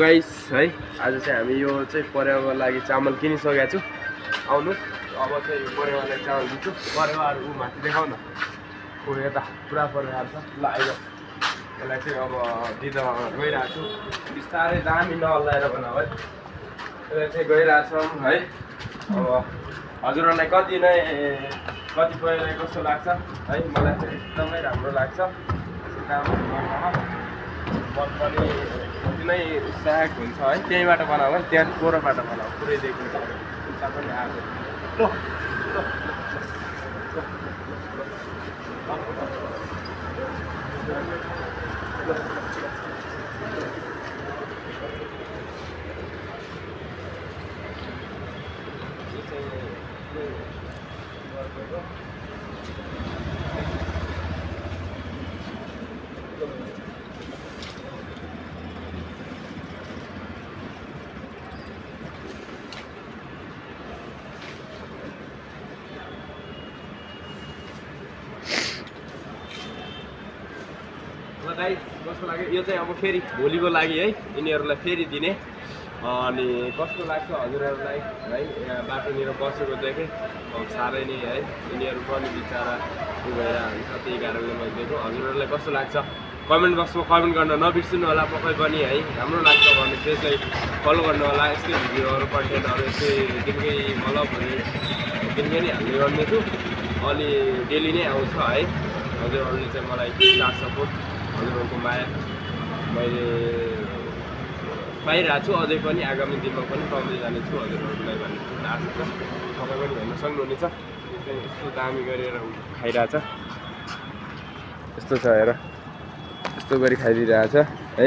Guys है आज चाहिँ हामी यो चाहिँ परेवाको लागि चामल किनिसकेका छु। आउनु अब चाहिँ यो परेवालाई चामल दिन्छु। परेवाहरू ऊ माथि देखाउ न, ऊ यता पुरा परेवा छ। ल आइज यसलाई चाहिँ अब दिन गइरहेको छु बिस्तारै, दामी नहल्लाएर बनाऊ है। यसलाई चाहिँ गइरहेछौँ है। अब हजुरहरूलाई कति परेलाई कस्तो लाग्छ है, मलाई चाहिँ एकदमै राम्रो लाग्छ कामहरू गर्नमा। मन पनि अति नै उत्साहक हुन्छ है। त्यहीँबाट बनाऊ है, त्यहाँ कोरोबाट बनाऊ, पुरै देखिन्छ उता पनि आएको। गाइस कस्तो लाग्यो यो चाहिँ अब फेरि भोलिको लागि है, यिनीहरूलाई फेरि दिने। अनि कस्तो लाग्छ हजुरहरूलाई है, यहाँ बाटोनिर बसेको देखेँ साह्रै नै है, यिनीहरू पनि बिचरा उ भएर हुन्छ, त्यही कारणले मैले दिएको। हजुरहरूलाई कस्तो लाग्छ कमेन्ट बक्समा कमेन्ट गर्न नबिर्सिनु होला पक्कै पनि है। राम्रो लाग्छ भने त्यसलाई फलो गर्नु होला। यस्तै भिडियोहरू कन्टेन्टहरू यस्तै दिनकै दिनकै नै हाल्ने गर्नेछु। अलि डेली नै आउँछ है। हजुरहरूले चाहिँ मलाई साथ सपोर्ट, हजुरहरूको माया मैले पाइरहेको छु। अझै पनि आगामी दिनमा पनि पाउँदै जानेछु हजुरहरूलाई भन्ने आशा छ। तपाईँ पनि भन्न सक्नुहुनेछ। यस्तो दामी गरेर खाइरहेछ, यस्तो छ हेर, यस्तो गरी खाइदिइरहेछ है।